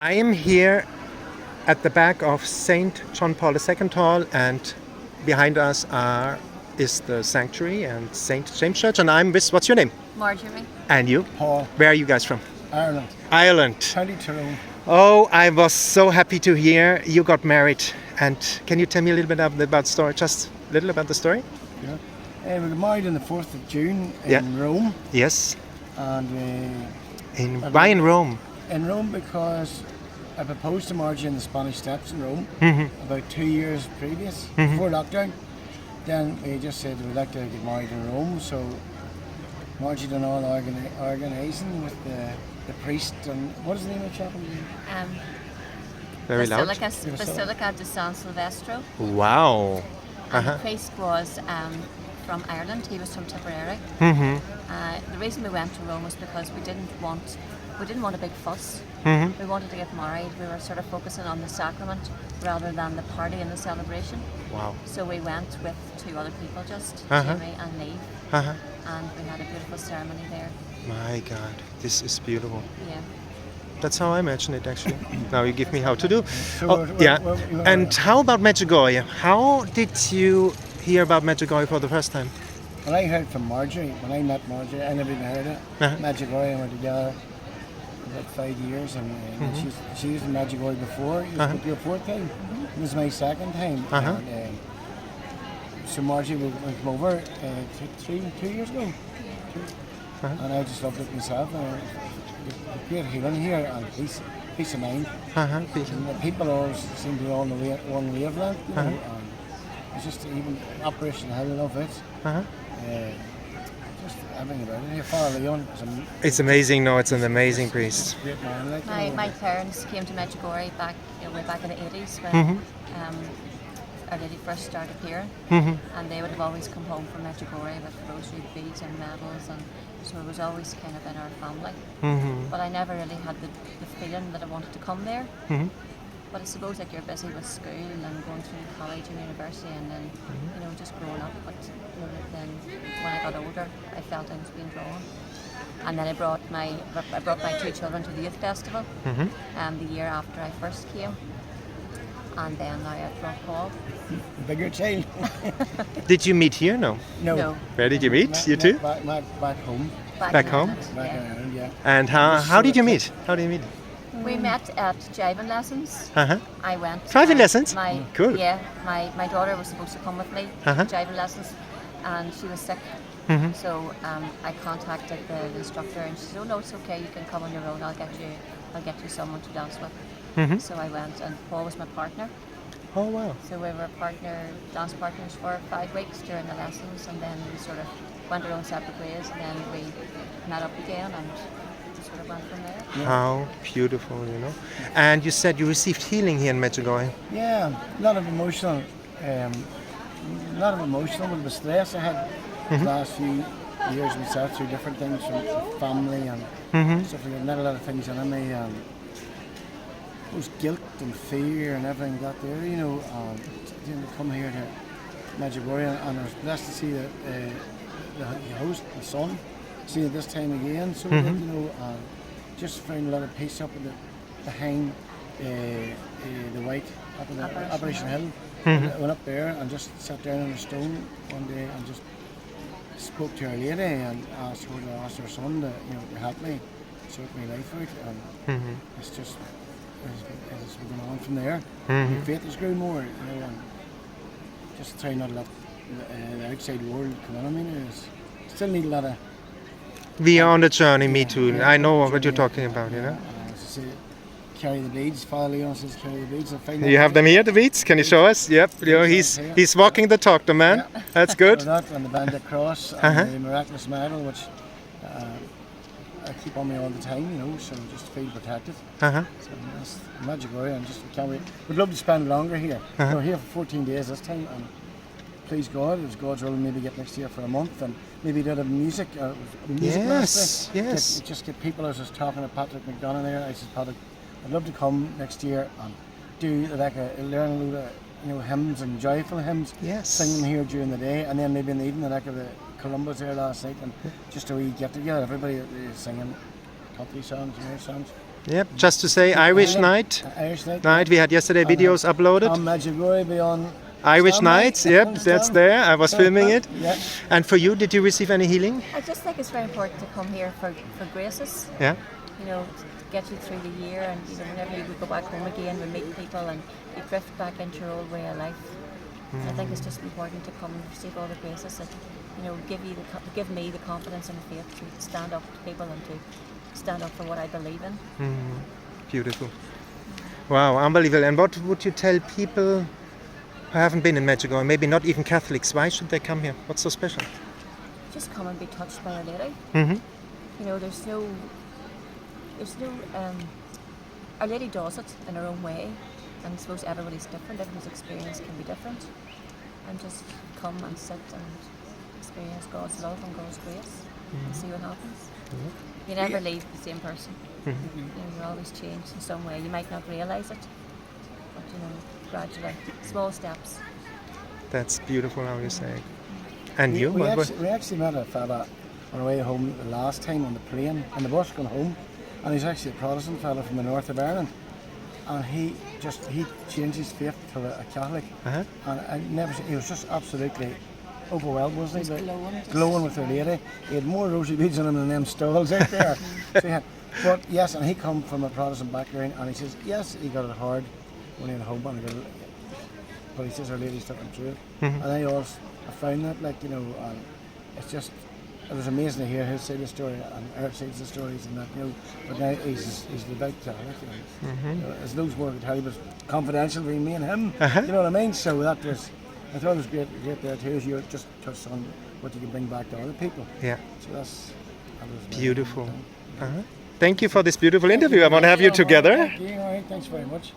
I am here at the back of St. John Paul II Hall, and behind us is the sanctuary and St. James Church, and I'm with, what's your name? Marjorie. And you? Paul. Where are you guys from? Ireland. Ireland. 22. Oh, I was so happy to hear you got married. And can you tell me a little bit about the story? Just a little about the story? Yeah. We got married on the 4th of June in Yeah. Rome. Yes. And Why in Rome? in Rome because I proposed to Marjorie in the Spanish Steps in Rome about 2 years previous, before lockdown. Then we just said we'd like to get married in Rome, so Marjorie done all organising with the priest and what is the name of the chapel? Very loud. Basilica di San Silvestro. Wow. And the priest was from Ireland. He was from Tipperary. The reason we went to Rome was because we didn't want a big fuss. We wanted to get married. We were sort of focusing on the sacrament rather than the party and the celebration. Wow. So we went with 2 other people, just Jamie and Neve, and we had a beautiful ceremony there. My God, this is beautiful. Yeah. That's how I imagine it, actually. Now you give me how to do. So And how about Medjugorje? How did you hear about Medjugorje for the first time? When I heard from Marjorie, when I met Marjorie, I never even heard it. Medjugorje, and we're together about 5 years, and she was in Medjugorje before. It was your 4th time. It was my 2nd time. And, so Marjorie would come over 2 years ago. And I just loved it myself. Great healing here and peace of mind. And the people always seem to be on one wavelength. You know, and it's just even Operation Hell, I love it. Just everything about it. Here, Father Leon. It's amazing. No, it's an amazing priest. Great man. Like, My parents came to Medjugorje way back in the 80s when Our Lady first started here, and they would have always come home from Medjugorje with rosary beads and medals, and so it was always kind of in our family. But I never really had the feeling that I wanted to come there. But I suppose like you're busy with school and going through college and university, and then just growing up. But then when I got older, I felt I was being drawn. And then I brought my 2 children to the Youth Festival the year after I first came. And then now I've brought Paul. Bigger child. Did you meet here? No. No. Where did you meet? You two? Back home. Back home? Back in Ireland, yeah. And how did you meet? How did you meet? We met at driving lessons. I went. Driving lessons? Cool. Yeah, my daughter was supposed to come with me to driving lessons, and she was sick. So I contacted the instructor, and she said, "Oh no, it's okay. You can come on your own. I'll get you someone to dance with." So I went, and Paul was my partner. Oh wow. So we were dance partners for 5 weeks during the lessons, and then we sort of went our own separate ways, and then we met up again, and just sort of went from there. How beautiful, And you said you received healing here in Medjugorje. Yeah, a lot of emotional with the stress I had the last few years myself through different things from family and stuff like that. Not a lot of things in me. It was guilt and fear and everything got there, to come here to Medjugorje, and I was blessed to see the host, the son, see it this time again. So just found a lot of peace up behind the white up in the Operation Hill. I went up there and just sat down on a stone one day and just spoke to Our Lady and asked her son to help me sort my life out, and it's just. It's been going on from there. My faith has grown more, and just try not to let the outside world come on. I mean, still need a lot of. We are on the journey, me too. I know what you're talking about, Carry the beads. Father Leon says carry the beads. You have them here, the beads? Can you show us? Yep. He's walking the talk, the man. Yeah. That's good. That and the bandit cross and the miraculous medal, which. I keep on me all the time, so just to feel protected. So that's Medjugorje, and just can't wait. Would love to spend longer here. We're here for 14 days this time, and please God, it's God's will, maybe get next year for a month, and maybe do a music yes. Just get people. I was just talking to Patrick McDonough there. I said, Patrick, I'd love to come next year and do learn a load of hymns and joyful hymns. Yes. Sing them here during the day, and then maybe in the evening the Columbus there last night, and just a wee get together. Everybody is singing country songs and songs. Yep. Just to say, Irish night. Irish night. Night. We had yesterday videos uploaded. On Medjugorje, be on Irish standby. nights. Yep, that's there. I was filming it. Yeah. And for you, did you receive any healing? I just think it's very important to come here for graces. Yeah. You know, to get you through the year, and you know, whenever you go back home again, we meet people and you drift back into your old way of life. I think it's just important to come and receive all the graces that, you know, give me the confidence and the faith to stand up to people and to stand up for what I believe in. Beautiful. Wow, unbelievable. And what would you tell people who haven't been in Medjugorje, maybe not even Catholics? Why should they come here? What's so special? Just come and be touched by Our Lady. You know, there's no. Our Lady does it in her own way, and I suppose everybody's different. Everyone's experience can be different, and just come and sit and experience God's love and God's grace, and see what happens. You never leave the same person. You know, you're always changed in some way. You might not realise it, but you know, gradually, small steps. That's beautiful how you say it. And We, you? we, What- actually, we actually met a fella on our way home the last time on the plane, on the bus going home, and he's actually a Protestant fella from the north of Ireland, and he changed his faith to a Catholic, and I never he was just absolutely overwhelmed, wasn't he? Glowing with Our Lady. He had more rosy beads on him than them stalls out there. But yes, and he come from a Protestant background, and he says yes, he got it hard when he went home, and but he says Our Lady took him through it. And I found that, like, you know, it's just, it was amazing to hear his side of the story and our side of the stories and that, you know. But now he's devout Catholic, you know. There's loads more to tell you, but confidential between me and him. You know what I mean? So that was, I thought it was great there too, as you just touched on what you can bring back to other people. Yeah. So that was Beautiful. Thank you for this beautiful interview. I want to have you together. Thank you. All right, thanks very much.